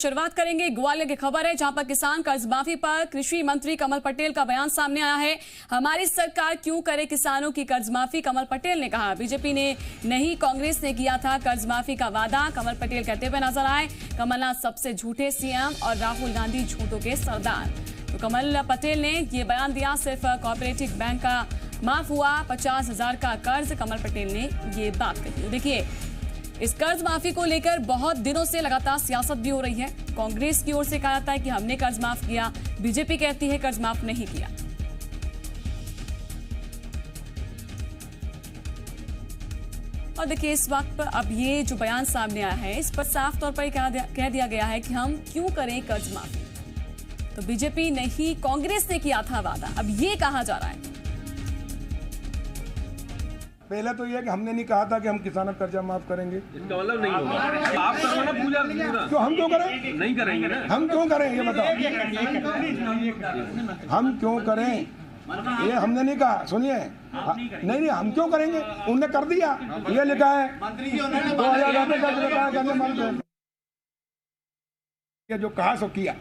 शुरुआत करेंगे ग्वालियर की खबर है, जहां पर किसान कर्ज माफी पर कृषि मंत्री कमल पटेल का बयान सामने आया है। हमारी सरकार क्यों करे किसानों की कर्ज माफी, कमल पटेल ने कहा। बीजेपी ने नहीं, कांग्रेस ने किया था कर्ज माफी का वादा, कमल पटेल कहते हुए नजर आए। कमलनाथ सबसे झूठे सीएम और राहुल गांधी झूठों के सरदार। तो कमल पटेल ने ये बयान दिया। सिर्फ कोऑपरेटिव बैंक का माफ हुआ 50,000 का कर्ज, कमल पटेल ने ये बात कही। देखिए, इस कर्ज माफी को लेकर बहुत दिनों से लगातार सियासत भी हो रही है। कांग्रेस की ओर से कहा जाता है कि हमने कर्ज माफ किया, बीजेपी कहती है कर्ज माफ नहीं किया। और देखिए, इस वक्त पर अब ये जो बयान सामने आया है, इस पर साफ तौर पर कह दिया गया है कि हम क्यों करें कर्ज माफी। तो बीजेपी नहीं, कांग्रेस ने किया था वादा, अब ये कहा जा रहा है। पहले तो ये कि हमने नहीं कहा था कि हम किसानों का कर्जा माफ करेंगे। इसका मतलब नहीं होगा। आप करो ना पूजा पूरा। क्यों हम क्यों करें? नहीं करेंगे ना। हम क्यों करें ये बताओ। हम क्यों करें ये हमने नहीं कहा। सुनिए, नहीं हम क्यों करेंगे, उनने कर दिया। ये लिखा है 2000 जो कहा सो किया।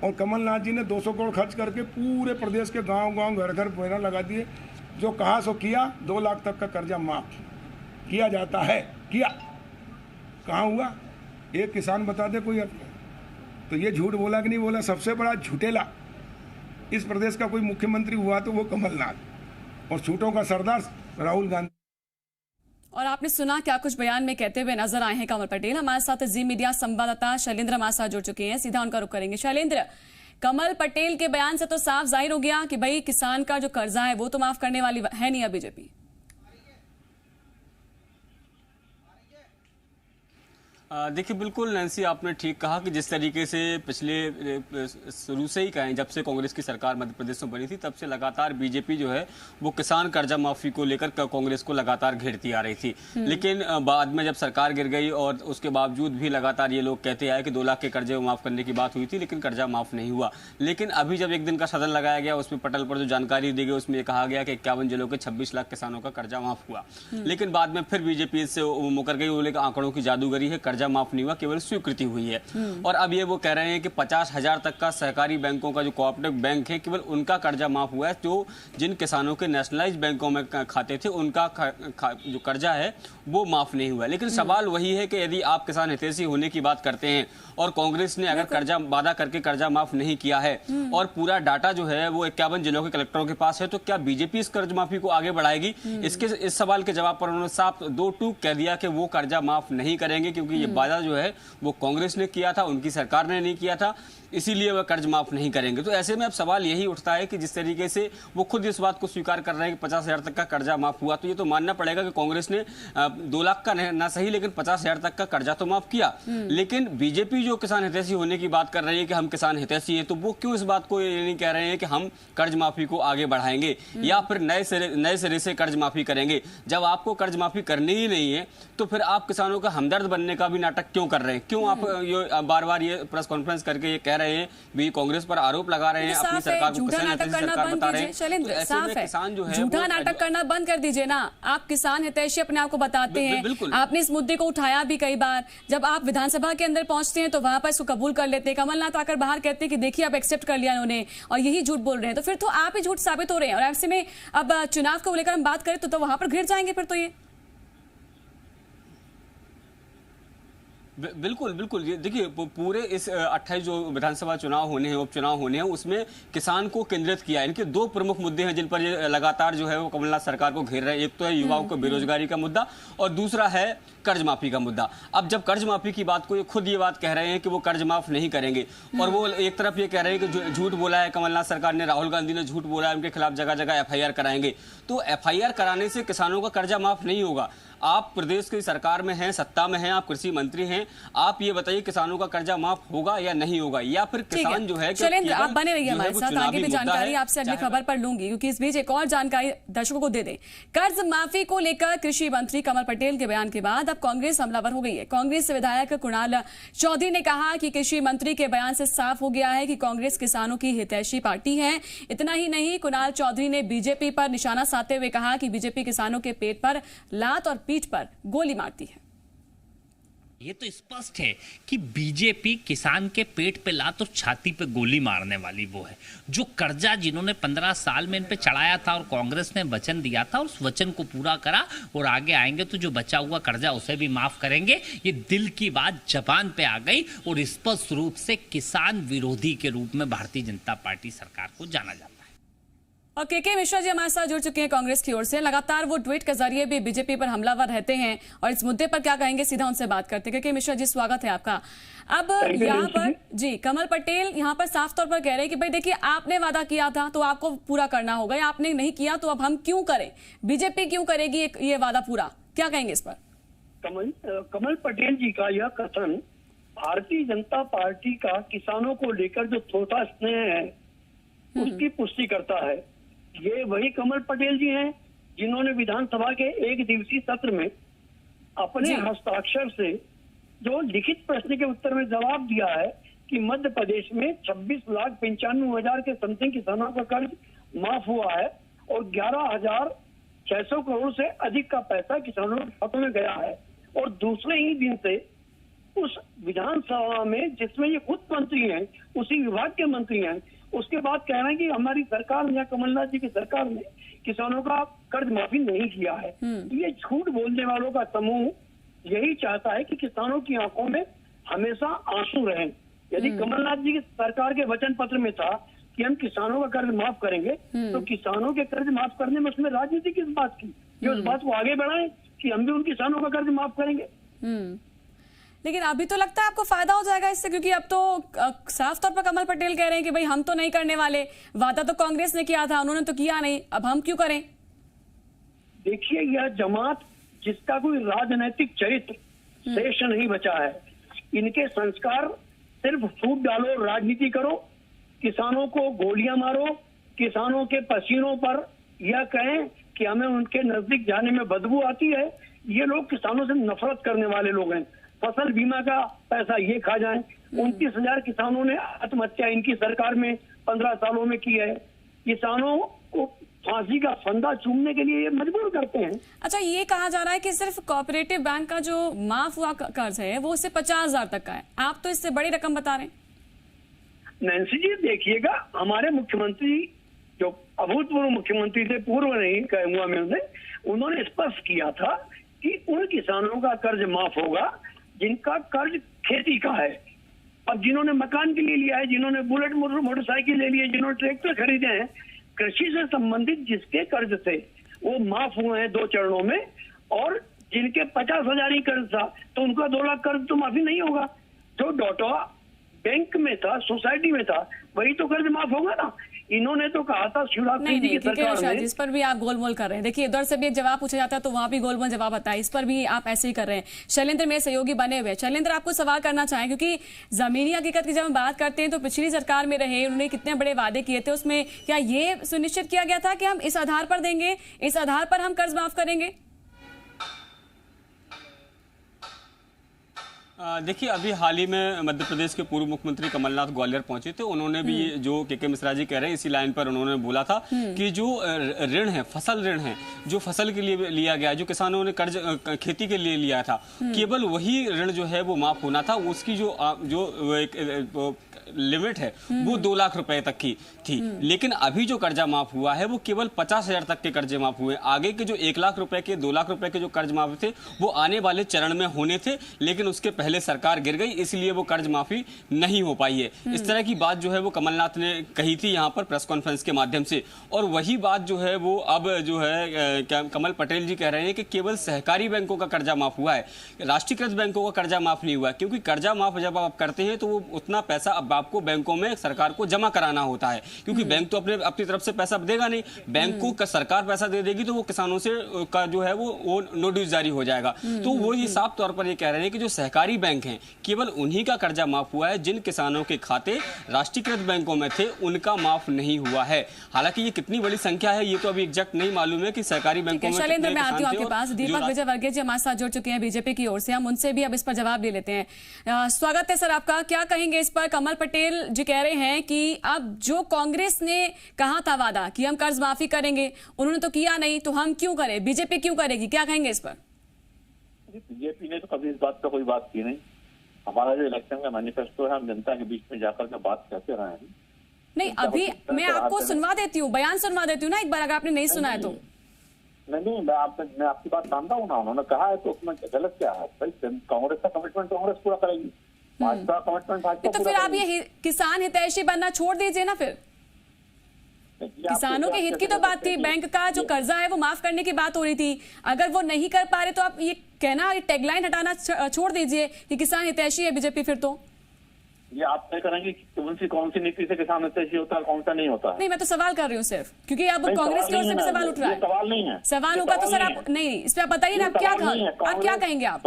और कमलनाथ जी ने 200 करोड़ खर्च करके पूरे प्रदेश के गांव-गांव घर-घर बैनर लगा दिए। जो कहा सो किया, 2 लाख तक का कर्जा माफ किया जाता है। किया कहाँ हुआ? एक किसान बता दे कोई अपने। तो ये झूठ बोला कि नहीं बोला? सबसे बड़ा झूठेला इस प्रदेश का कोई मुख्यमंत्री हुआ तो वो कमलनाथ, और झूठों का सरदार राहुल गांधी। और आपने सुना क्या कुछ बयान में कहते हुए नजर आए हैं कमल पटेल। हमारे साथ जी मीडिया संवाददाता शैलेंद्र हमारे साथ जुड़ चुके हैं, सीधा उनका रुख करेंगे। शैलेंद्र, कमल पटेल के बयान से तो साफ जाहिर हो गया कि भाई किसान का जो कर्जा है वो तो माफ करने वाली है नहीं अब बीजेपी। देखिए, बिल्कुल नैन्सी, आपने ठीक कहा कि जिस तरीके से पिछले शुरू से ही कहें, जब से कांग्रेस की सरकार मध्य प्रदेश में बनी थी, तब से लगातार बीजेपी जो है वो किसान कर्जा माफी को लेकर कांग्रेस को लगातार घेरती आ रही थी। लेकिन बाद में जब सरकार गिर गई और उसके बावजूद भी लगातार ये लोग कहते आए कि 2 लाख के कर्जे माफ करने की बात हुई थी, लेकिन कर्जा माफ नहीं हुआ। लेकिन अभी जब एक दिन का सदन लगाया गया, उसमें पटल पर जो जानकारी दी गई, उसमें कहा गया कि 51 जिलों के 26 लाख किसानों का कर्जा माफ हुआ। लेकिन बाद में फिर बीजेपी इससे मुकर गई, बोले आंकड़ों की जादूगरी है, कर्जा माफ नहीं हुआ, केवल स्वीकृति हुई है। और अब ये वो कह रहे हैं कि 50,000 तक का सहकारी बैंकों का जो कोऑपरेटिव बैंक है, केवल उनका कर्जा माफ हुआ है। जो जिन किसानों के नेशनलाइज्ड बैंकों में खाते थे, उनका जो कर्जा है वो माफ नहीं हुआ। लेकिन सवाल वही है कि यदि आप किसान हितैषी होने की बात करते हैं और कांग्रेस ने अगर कर्जा वादा करके कर्जा माफ नहीं किया है और पूरा डाटा जो है वो 51 जिलों के कलेक्टरों के पास है, तो क्या बीजेपी इस कर्ज माफी को आगे बढ़ाएगी? इस सवाल के जवाब पर उन्होंने साफ 2 टूक कह दिया कि वो कर्जा माफ नहीं करेंगे, क्योंकि ये वादा जो है वो कांग्रेस ने किया था, उनकी सरकार ने नहीं किया था, इसीलिए वह कर्ज माफ नहीं करेंगे। तो ऐसे में अब सवाल यही उठता है कि जिस तरीके से वो खुद इस बात को स्वीकार कर रहे हैं कि 50,000 तक का कर्जा माफ हुआ, तो ये तो मानना पड़ेगा कि कांग्रेस ने 2 लाख का ना सही, लेकिन 50,000 तक का कर्जा तो माफ किया। लेकिन बीजेपी जो किसान हितैषी होने की बात कर रही है कि हम किसान हितैषी है, तो वो क्यों इस बात को ये नहीं कह रहे हैं कि हम कर्ज माफी को आगे बढ़ाएंगे या फिर नए सिरे से कर्ज माफी करेंगे? जब आपको कर्ज माफी करनी ही नहीं है, तो फिर आप किसानों का हमदर्द बनने का भी नाटक क्यों कर रहे हैं? क्यों आप बार बार ये प्रेस कॉन्फ्रेंस करके ये कह रहे हैं, भी कांग्रेस पर आरोप लगा रहे हैं, अपनी सरकार को झूठा नाटक करना बंद कीजिए। शैलेंद्र, साफ है, झूठा नाटक करना बंद कर दीजिए ना। आप किसान हितैषी अपने आप को बताते हैं, आपने इस मुद्दे को उठाया भी कई बार। जब आप विधानसभा के अंदर पहुंचते हैं तो वहां पर इसको कबूल कर लेते हैं। कमलनाथ आकर बाहर कहते हैं कि देखिए अब एक्सेप्ट कर लिया उन्होंने, और यही झूठ बोल रहे हैं, तो फिर तो आप ही झूठ साबित हो रहे हैं। और ऐसे में अब चुनाव को लेकर हम बात करें तो वहां पर घिर जाएंगे फिर तो ये। बिल्कुल बिल्कुल, ये देखिए, पूरे इस 28 जो विधानसभा चुनाव होने हैं, उपचुनाव होने हैं, उसमें किसान को केंद्रित किया है। इनके 2 प्रमुख मुद्दे हैं जिन पर ये लगातार जो है वो कमलनाथ सरकार को घेर रहे हैं। एक तो है युवाओं को बेरोजगारी का मुद्दा, और दूसरा है कर्ज माफी का मुद्दा। अब जब कर्ज माफी की बात को ये खुद ये बात कह रहे हैं कि वो कर्ज माफ नहीं करेंगे, और वो एक तरफ ये कह रहे हैं कि झूठ बोला है कमलनाथ सरकार ने, राहुल गांधी ने झूठ बोला है, उनके खिलाफ जगह जगह FIR कराएंगे, तो FIR कराने से किसानों का कर्जा माफ नहीं होगा। आप प्रदेश की सरकार में हैं, सत्ता में हैं, आप कृषि मंत्री हैं, आप ये बताइए किसानों का कर्जा माफ होगा या नहीं होगा, या फिर किसान जो है। शैलेंद्र, आप बने रहिए हमारे साथ, आगे भी जानकारी आपसे अगली खबर पर लूंगी, क्योंकि इस बीच एक और जानकारी दर्शकों को दे दें। कर्ज माफी को लेकर कृषि मंत्री कमल पटेल के बयान के बाद अब कांग्रेस हमलावर हो गई है। कांग्रेस विधायक कुणाल चौधरी ने कहा कि कृषि मंत्री के बयान से साफ हो गया है कि कांग्रेस किसानों की हितैषी पार्टी है। इतना ही नहीं, कुणाल चौधरी ने बीजेपी पर निशाना साधते हुए कहा कि बीजेपी किसानों के पेट पर लात और पीठ पर गोली मारती है। ये तो स्पष्ट है कि बीजेपी किसान के पेट पे ला तो छाती पे गोली मारने वाली वो है। जो कर्जा जिन्होंने 15 साल में इन पे चढ़ाया था और कांग्रेस ने वचन दिया था, उस वचन को पूरा करा और आगे आएंगे तो जो बचा हुआ कर्जा उसे भी माफ करेंगे। ये दिल की बात जबान पे आ गई और स्पष्ट रूप से किसान विरोधी के रूप में भारतीय जनता पार्टी सरकार को जाना जाता है। और के मिश्रा जी हमारे साथ जुड़ चुके हैं कांग्रेस की ओर से। लगातार वो ट्वीट के जरिए भी बीजेपी पर हमलावर रहते हैं और इस मुद्दे पर क्या कहेंगे, सीधा उनसे बात करते हैं। के मिश्रा जी, स्वागत है आपका। अब यहाँ पर जी कमल पटेल यहाँ पर साफ तौर पर कह रहे हैं कि भाई देखिए, आपने वादा किया था तो आपको पूरा करना होगा, आपने नहीं किया तो अब हम क्यों करें, बीजेपी क्यों करेगी ये वादा पूरा, क्या कहेंगे इस पर? कमल पटेल जी का यह कथन भारतीय जनता पार्टी का किसानों को लेकर जो थोथा स्नेह है उसकी पुष्टि करता है। ये वही कमल पटेल जी हैं जिन्होंने विधानसभा के एक दिवसीय सत्र में अपने हस्ताक्षर से जो लिखित प्रश्न के उत्तर में जवाब दिया है कि मध्य प्रदेश में 26,95,000 के समथिंग किसानों का कर्ज माफ हुआ है और 11,600 करोड़ से अधिक का पैसा किसानों के खातों में गया है। और दूसरे ही दिन से उस विधानसभा में जिसमें ये खुद मंत्री हैं, उसी विभाग के मंत्री हैं, उसके बाद कह रहे हैं कि हमारी सरकार या कमलनाथ जी की सरकार ने किसानों का कर्ज माफी नहीं किया है। ये झूठ बोलने वालों का समूह यही चाहता है कि किसानों की आंखों में हमेशा आंसू रहें। यदि कमलनाथ जी की सरकार के वचन पत्र में था कि हम किसानों का कर्ज माफ करेंगे, तो किसानों के कर्ज माफ करने में उसमें राजनीति किस बात की? ये उस बात को आगे बढ़ाएं कि हम भी उन किसानों का कर्ज माफ करेंगे। लेकिन अभी तो लगता है आपको फायदा हो जाएगा इससे, क्योंकि अब तो साफ तौर पर कमल पटेल कह रहे हैं कि भाई हम तो नहीं करने वाले, वादा तो कांग्रेस ने किया था, उन्होंने तो किया नहीं, अब हम क्यों करें? देखिए, यह जमात जिसका कोई राजनैतिक चरित्र शेष नहीं बचा है, इनके संस्कार सिर्फ फूट डालो, राजनीति करो, किसानों को गोलियां मारो, किसानों के पसीनों पर यह कहें कि हमें उनके नजदीक जाने में बदबू आती है। ये लोग किसानों से नफरत करने वाले लोग हैं। फसल बीमा का पैसा ये खा जाएं। 29,000 किसानों ने आत्महत्या इनकी सरकार में 15 सालों में की है। किसानों को फांसी का फंदा चूमने के लिए ये मजबूर करते हैं। अच्छा, ये कहा जा रहा है कि सिर्फ कोऑपरेटिव बैंक का जो माफ हुआ कर्ज है वो उससे 50,000 तक का है, आप तो इससे बड़ी रकम बता रहे हैं। नैन्सी जी, देखिएगा, हमारे मुख्यमंत्री जो अभूतपूर्व मुख्यमंत्री थे, पूर्व नहीं कहूंगा मैं उन्होंने स्पष्ट किया था कि उन किसानों का कर्ज माफ होगा जिनका कर्ज खेती का है। अब जिन्होंने मकान के लिए लिया है, जिन्होंने बुलेट मोटरसाइकिल ले लिए, जिन्होंने ट्रैक्टर खरीदे हैं, कृषि से संबंधित जिसके कर्ज थे वो माफ हुए हैं 2 चरणों में। और जिनके 50,000 ही कर्ज था तो उनका 2 लाख कर्ज तो माफी नहीं होगा। जो डोटवा बैंक में था, सोसाइटी में था, वही तो कर्ज माफ होगा ना। इन्होंने तो कहा था शिवराज सिंह जी की सरकार में। इस पर भी आप गोलमोल कर रहे हैं। देखिए, उधर से भी एक जवाब पूछा जाता है तो वहां भी गोलमोल जवाब आता है, इस पर भी आप ऐसे ही कर रहे हैं। शैलेंद्र मेरे सहयोगी बने हुए। शैलेंद्र, आपको सवाल करना चाहें, क्योंकि जमीनी हकीकत की जब हम बात करते हैं तो पिछली सरकार में रहे, उन्होंने कितने बड़े वादे किए थे, उसमें क्या ये सुनिश्चित किया गया था कि हम इस आधार पर देंगे, इस आधार पर हम कर्ज माफ करेंगे? देखिए, अभी हाल ही में मध्य प्रदेश के पूर्व मुख्यमंत्री कमलनाथ ग्वालियर पहुंचे थे। उन्होंने भी जो के मिश्रा जी कह रहे हैं इसी लाइन पर उन्होंने बोला था कि जो ऋण है, फसल ऋण है, जो फसल के लिए लिया गया, जो किसानों ने कर्ज खेती के लिए लिया था, केवल वही ऋण जो है वो माफ होना था। उसकी जो लिमिट है वो 2 लाख रुपए तक की थी। लेकिन अभी जो कर्जा माफ हुआ है वो केवल 50,000 तक के कर्जे माफ हुए। आगे के जो 1 लाख रुपए के, 2 लाख रुपए के जो कर्ज माफ थे वो आने वाले चरण में होने थे, लेकिन उसके पहले सरकार गिर गई, इसलिए वो कर्ज माफी नहीं हो पाई है। इस तरह की बात जो है वो कमलनाथ ने कही थी यहाँ पर प्रेस कॉन्फ्रेंस के माध्यम से। और वही बात जो है वो अब जो है कमल पटेल जी कह रहे हैं कि केवल सहकारी बैंकों का कर्जा माफ हुआ है, राष्ट्रीयकृत बैंकों का कर्जा माफ नहीं हुआ। क्योंकि कर्जा माफ जब आप करते हैं तो वो उतना पैसा अब आपको बैंकों में सरकार को जमा कराना होता है, क्योंकि बैंक तो अपनी तरफ से पैसा देगा नहीं। बैंकों का सरकार पैसा दे देगी तो वो किसानों से का जो है वो नोटिस जारी हो जाएगा। तो वो ये साफ तौर पर ये कह रहे हैं कि जो सहकारी बैंक हैं केवल उन्हीं का कर्जा माफ हुआ है, जिन किसानों के खाते राष्ट्रीयकृत बैंकों में थे उनका माफ नहीं हुआ है। हालांकि ये कितनी बड़ी संख्या है ये तो अभी एग्जैक्ट नहीं मालूम है कि सहकारी बैंकों में। शैलेंद्र, मैं आती हूँ आपके पास। दीपक विजय वर्गीय जी हमारे साथ जुड़ चुके हैं बीजेपी की ओर से, हम उनसे भी अब इस पर जवाब ले लेते हैं। स्वागत है सर आपका, क्या कहेंगे इस पर? कमल पटेल जी कह रहे हैं कि अब जो कांग्रेस ने कहा था वादा कि हम कर्ज माफी करेंगे, उन्होंने तो किया नहीं, तो हम क्यों करें, बीजेपी क्यों करेगी, क्या कहेंगे इस पर? बीजेपी ने तो कभी इस बात पर कोई बात की नहीं। हमारा जो इलेक्शन का मैनिफेस्टो है, हम जनता के बीच में जाकर के बात करते रहे हैं। नहीं, अभी मैं आपको सुनवा देती हूँ, बयान सुनवा देती हूँ ना एक बार, अगर आपने नहीं सुना है तो। नहीं, मैं आपकी बात मानता हूँ ना, उन्होंने कहा है तो उसमें गलत क्या है? भाई कांग्रेस का कमिटमेंट कांग्रेस पूरा करेगी, भाजपा का कमिटमेंट भाजपा। तो फिर आप ये किसान हितैषी बनना छोड़ दीजिए ना फिर। किसानों के हित की तो बात थी, बैंक का जो कर्जा है वो माफ करने की बात हो रही थी। अगर वो नहीं कर पा रहे तो आप ये कहना, ये टैगलाइन हटाना छोड़ दीजिए कि किसान हितैषी है बीजेपी। फिर तो ये आप तय करेंगे कि कौन सी नीति से किसान हितैषी होता है, कौन सा नहीं होता है? नहीं, मैं तो सवाल कर रही हूँ सिर्फ, क्योंकि अब कांग्रेस की ओर से भी सवाल उठ रहा है। सवाल नहीं है, सवाल होगा तो सर आप नहीं, इस पे आप बताइए ना, आप क्या कहेंगे? आप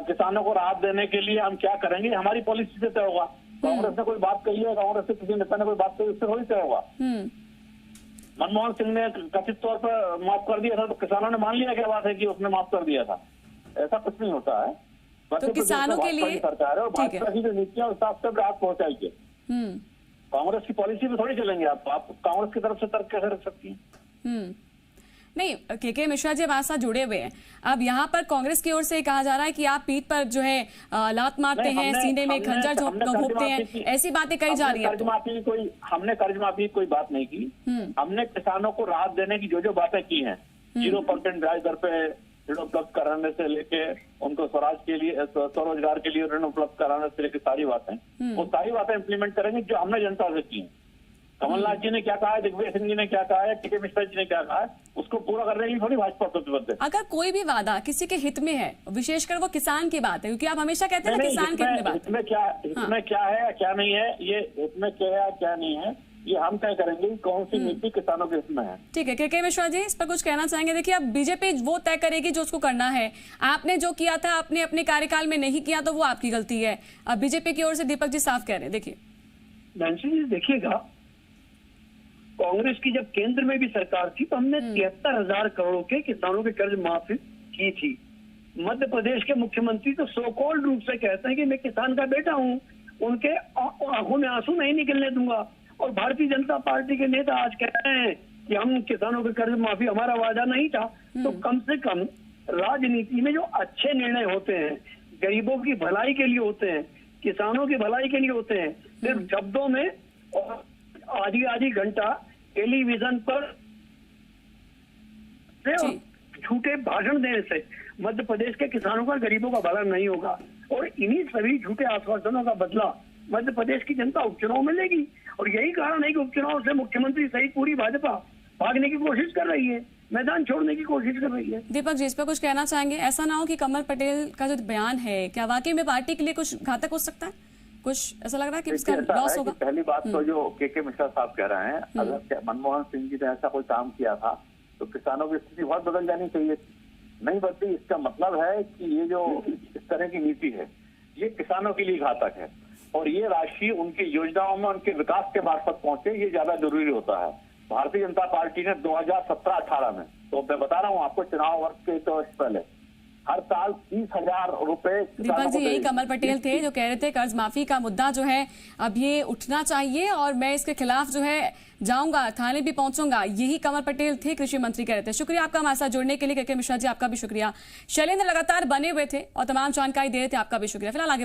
किसानों को राहत देने के लिए हम क्या करेंगे, हमारी पॉलिसी से तय होगा। कांग्रेस ने कोई बात कही है, कांग्रेस से किसी नेता ने कोई बात कही, उससे थोड़ी तय होगा। मनमोहन सिंह ने कथित तौर पर माफ कर दिया था तो किसानों ने मान लिया क्या बात है कि उसने माफ कर दिया था? ऐसा कुछ नहीं होता है। तो किसानों के लिए सरकार है और भाजपा की जो नीतियां उस हिसाब से राहत पहुंचाएगी। कांग्रेस की पॉलिसी पे थोड़ी चलेंगे आप कांग्रेस की तरफ से तर्क कैसे रख सकती हैं? नहीं, के मिश्रा जी हमारे साथ जुड़े हुए हैं। अब यहाँ पर कांग्रेस की ओर से कहा जा रहा है कि आप पीठ पर जो है लात मारते हैं, सीने में खंजर घोंपते हैं, ऐसी बातें कही जा रही है। हमने कर्ज माफी की कोई बात नहीं की। हमने किसानों को राहत देने की जो बातें की हैं, 0% ब्याज दर पे ऋण उपलब्ध कराने से लेके उनको स्वराज के लिए, स्वरोजगार के लिए ऋण उपलब्ध कराने से लेके सारी बातें, वो सारी बातें इम्प्लीमेंट करेंगे जो हमने जनता से की। कमलनाथ जी ने क्या कहा है, दिग्विजय सिंह जी ने क्या कहा है, के मिश्रा जी ने क्या कहा है, उसको पूरा करने की थोड़ी भाजपा प्रतिबद्ध है। अगर कोई भी वादा किसी के हित में है, विशेषकर वो किसान की बात है, क्योंकि आप हमेशा कहते हैं ना किसान के हित में बात। इसमें क्या है क्या नहीं है, ये इसमें क्या है क्या नहीं है, ये हम तय करेंगे कौन सी नीति किसानों के हित में है। ठीक है, के मिश्रा जी इस पर कुछ कहना चाहेंगे? देखिए, अब बीजेपी वो तय करेगी जो उसको करना है। आपने जो किया था, आपने अपने कार्यकाल में नहीं किया तो वो आपकी गलती है। अब बीजेपी की ओर से दीपक जी साफ कह रहे हैं। देखिए नैन्सी जी, देखिएगा, कांग्रेस की जब केंद्र में भी सरकार थी तो हमने 73,000 करोड़ के किसानों के कर्ज माफी की थी। मध्य प्रदेश के मुख्यमंत्री तो सो कॉल्ड रूप से कहते हैं कि मैं किसान का बेटा हूं, उनके आंखों में आंसू नहीं निकलने दूंगा। और भारतीय जनता पार्टी के नेता आज कह रहे हैं कि हम किसानों के कर्ज माफी हमारा वादा नहीं था। तो कम से कम राजनीति में जो अच्छे निर्णय होते हैं, गरीबों की भलाई के लिए होते हैं, किसानों की भलाई के लिए होते हैं, सिर्फ शब्दों में और आधी घंटा टेलीविजन पर झूठे भाषण देने से मध्य प्रदेश के किसानों का, गरीबों का भला नहीं होगा। और इन्हीं सभी झूठे आश्वासनों का बदला मध्य प्रदेश की जनता उपचुनाव में लेगी। और यही कारण है कि उपचुनाव से मुख्यमंत्री सहित पूरी भाजपा भागने की कोशिश कर रही है, मैदान छोड़ने की कोशिश कर रही है। दीपक जी इस पर कुछ कहना चाहेंगे? ऐसा ना हो कि कमल पटेल का जो बयान है, क्या वाकई में पार्टी के लिए कुछ घातक हो सकता है? कुछ ऐसा लग रहा है कि इसका लॉस होगा? पहली बात तो जो के मिश्रा साहब कह रहे हैं, अगर मनमोहन सिंह जी ने ऐसा कोई काम किया था तो किसानों की स्थिति बहुत बदल जानी चाहिए, नहीं बदली। इसका मतलब है कि ये जो इस तरह की नीति है ये किसानों के लिए घातक है और ये राशि उनकी योजनाओं में, उनके विकास के मार्फत पहुंचे, ये ज्यादा जरूरी होता है। भारतीय जनता पार्टी ने 2017-18 में, तो मैं बता रहा हूँ आपको, चुनाव वर्ष के 1 वर्ष पहले हर साल 30,000 रुपए। दीपक जी यही कमल पटेल थे जो कह रहे थे कर्ज माफी का मुद्दा जो है अब ये उठना चाहिए और मैं इसके खिलाफ जो है जाऊंगा, थाने भी पहुंचूंगा। यही कमल पटेल थे, कृषि मंत्री कह रहे थे। शुक्रिया आपका हमारे साथ जुड़ने के लिए के मिश्रा जी, आपका भी शुक्रिया। शैलेंद्र लगातार बने हुए थे और तमाम जानकारी दे रहे थे, आपका भी शुक्रिया। फिलहाल आगे